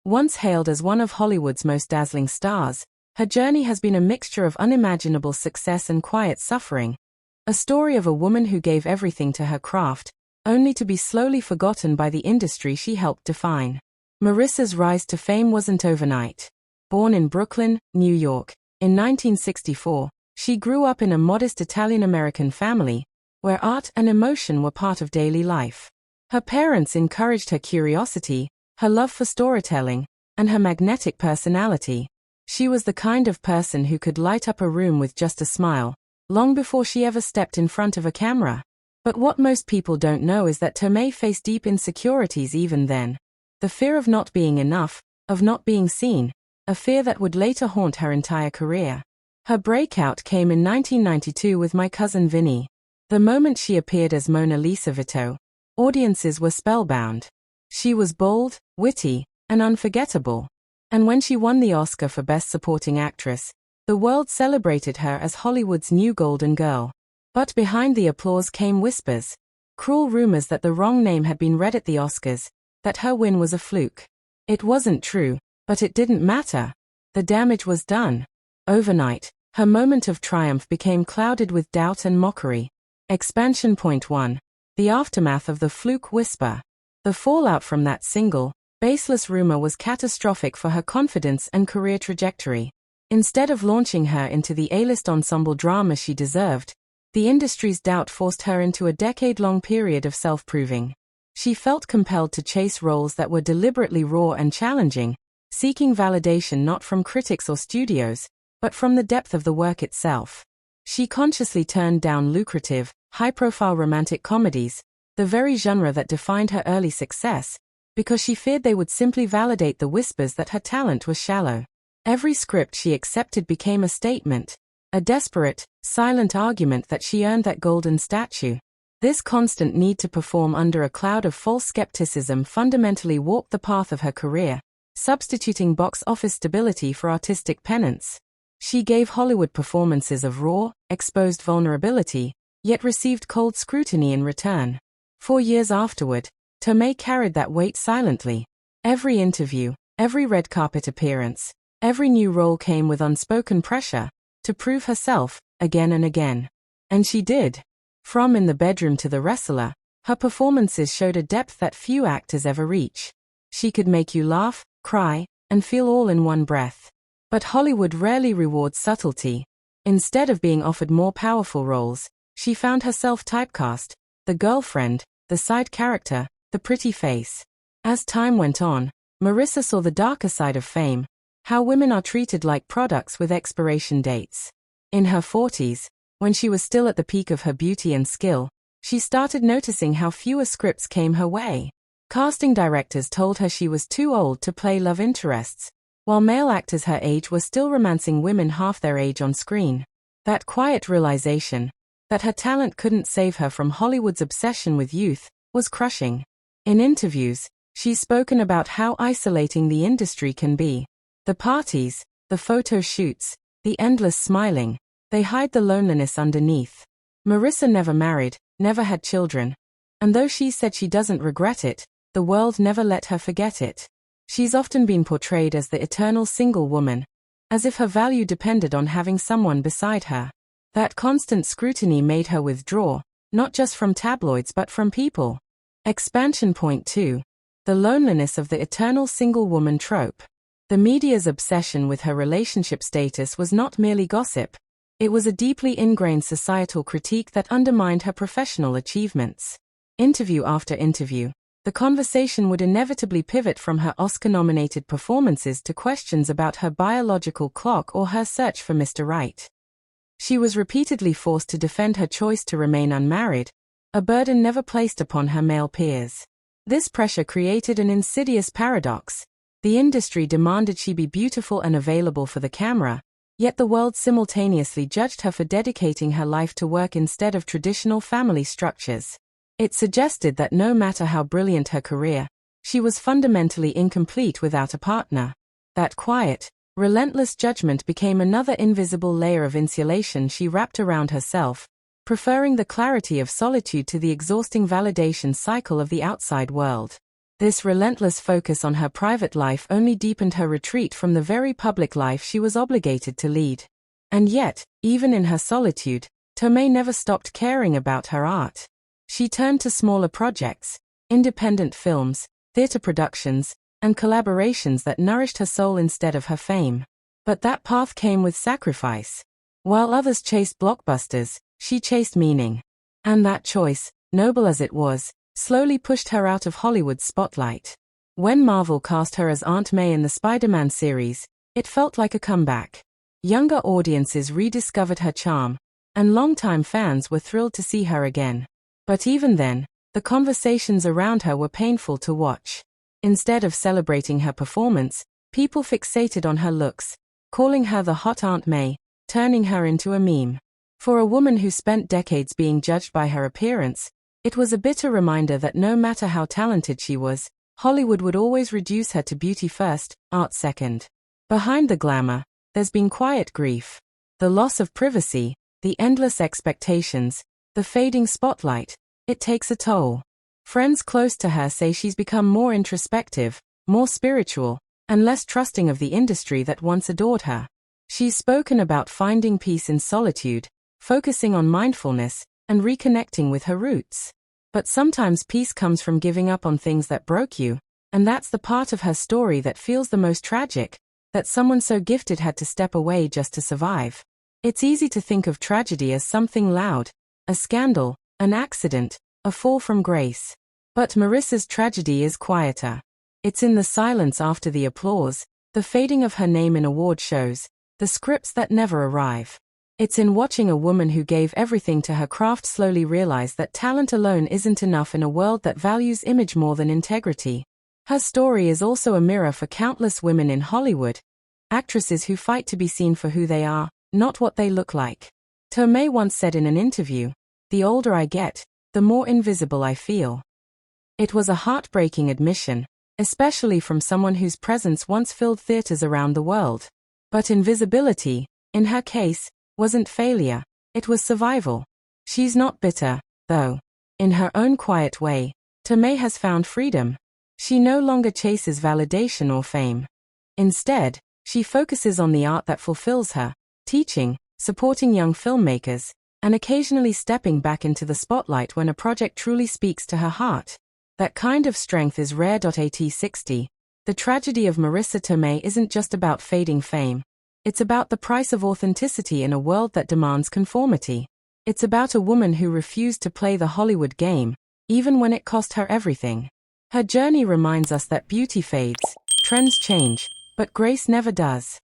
Once hailed as one of Hollywood's most dazzling stars, her journey has been a mixture of unimaginable success and quiet suffering. A story of a woman who gave everything to her craft, only to be slowly forgotten by the industry she helped define. Marisa's rise to fame wasn't overnight. Born in Brooklyn, New York, in 1964, she grew up in a modest Italian-American family, where art and emotion were part of daily life. Her parents encouraged her curiosity, her love for storytelling, and her magnetic personality. She was the kind of person who could light up a room with just a smile, long before she ever stepped in front of a camera. But what most people don't know is that Tomei faced deep insecurities even then. The fear of not being enough, of not being seen, a fear that would later haunt her entire career. Her breakout came in 1992 with My Cousin Vinny. The moment she appeared as Mona Lisa Vito, audiences were spellbound. She was bold, witty, and unforgettable. And when she won the Oscar for Best Supporting Actress, the world celebrated her as Hollywood's new golden girl. But behind the applause came whispers, cruel rumors that the wrong name had been read at the Oscars, that her win was a fluke. It wasn't true, but it didn't matter. The damage was done. Overnight, her moment of triumph became clouded with doubt and mockery. Expansion Point 1. The aftermath of the fluke whisper. The fallout from that single, baseless rumor was catastrophic for her confidence and career trajectory. Instead of launching her into the A-list ensemble drama she deserved, the industry's doubt forced her into a decade-long period of self-proving. She felt compelled to chase roles that were deliberately raw and challenging, seeking validation not from critics or studios, but from the depth of the work itself. She consciously turned down lucrative, high-profile romantic comedies, the very genre that defined her early success, because she feared they would simply validate the whispers that her talent was shallow. Every script she accepted became a statement, a desperate, silent argument that she earned that golden statue. This constant need to perform under a cloud of false skepticism fundamentally warped the path of her career, substituting box office stability for artistic penance. She gave Hollywood performances of raw, exposed vulnerability, yet received cold scrutiny in return. 4 years afterward, Tomei carried that weight silently. Every interview, every red carpet appearance, every new role came with unspoken pressure to prove herself, again and again. And she did. From In the Bedroom to The Wrestler, her performances showed a depth that few actors ever reach. She could make you laugh, cry, and feel all in one breath. But Hollywood rarely rewards subtlety. Instead of being offered more powerful roles, she found herself typecast, the girlfriend, the side character, the pretty face. As time went on, Marisa saw the darker side of fame, how women are treated like products with expiration dates. In her 40s, when she was still at the peak of her beauty and skill, she started noticing how fewer scripts came her way. Casting directors told her she was too old to play love interests, while male actors her age were still romancing women half their age on screen. That quiet realization, that her talent couldn't save her from Hollywood's obsession with youth, was crushing. In interviews, she's spoken about how isolating the industry can be. The parties, the photo shoots, the endless smiling, they hide the loneliness underneath. Marisa never married, never had children. And though she said she doesn't regret it, the world never let her forget it. She's often been portrayed as the eternal single woman, as if her value depended on having someone beside her. That constant scrutiny made her withdraw, not just from tabloids but from people. Expansion Point 2. The loneliness of the eternal single woman trope. The media's obsession with her relationship status was not merely gossip. It was a deeply ingrained societal critique that undermined her professional achievements. Interview after interview, the conversation would inevitably pivot from her Oscar-nominated performances to questions about her biological clock or her search for Mr. Right. She was repeatedly forced to defend her choice to remain unmarried, a burden never placed upon her male peers. This pressure created an insidious paradox. The industry demanded she be beautiful and available for the camera, yet the world simultaneously judged her for dedicating her life to work instead of traditional family structures. It suggested that no matter how brilliant her career, she was fundamentally incomplete without a partner. That quiet, relentless judgment became another invisible layer of insulation she wrapped around herself, preferring the clarity of solitude to the exhausting validation cycle of the outside world. This relentless focus on her private life only deepened her retreat from the very public life she was obligated to lead. And yet, even in her solitude, Tomei never stopped caring about her art. She turned to smaller projects, independent films, theater productions, and collaborations that nourished her soul instead of her fame. But that path came with sacrifice. While others chased blockbusters, she chased meaning. And that choice, noble as it was, slowly pushed her out of Hollywood's spotlight. When Marvel cast her as Aunt May in the Spider-Man series, it felt like a comeback. Younger audiences rediscovered her charm, and longtime fans were thrilled to see her again. But even then, the conversations around her were painful to watch. Instead of celebrating her performance, people fixated on her looks, calling her the hot Aunt May, turning her into a meme. For a woman who spent decades being judged by her appearance, it was a bitter reminder that no matter how talented she was, Hollywood would always reduce her to beauty first, art second. Behind the glamour, there's been quiet grief. The loss of privacy, the endless expectations, the fading spotlight, it takes a toll. Friends close to her say she's become more introspective, more spiritual, and less trusting of the industry that once adored her. She's spoken about finding peace in solitude, focusing on mindfulness, and reconnecting with her roots. But sometimes peace comes from giving up on things that broke you, and that's the part of her story that feels the most tragic, that someone so gifted had to step away just to survive. It's easy to think of tragedy as something loud, a scandal, an accident, a fall from grace. But Marisa's tragedy is quieter. It's in the silence after the applause, the fading of her name in award shows, the scripts that never arrive. It's in watching a woman who gave everything to her craft slowly realize that talent alone isn't enough in a world that values image more than integrity. Her story is also a mirror for countless women in Hollywood, actresses who fight to be seen for who they are, not what they look like. Tomei once said in an interview, "The older I get, the more invisible I feel." It was a heartbreaking admission, especially from someone whose presence once filled theaters around the world. But invisibility, in her case, wasn't failure, it was survival. She's not bitter, though. In her own quiet way, Tomei has found freedom. She no longer chases validation or fame. Instead, she focuses on the art that fulfills her, teaching, supporting young filmmakers, and occasionally stepping back into the spotlight when a project truly speaks to her heart. That kind of strength is rare. At60, the tragedy of Marisa Tomei isn't just about fading fame. It's about the price of authenticity in a world that demands conformity. It's about a woman who refused to play the Hollywood game, even when it cost her everything. Her journey reminds us that beauty fades, trends change, but grace never does.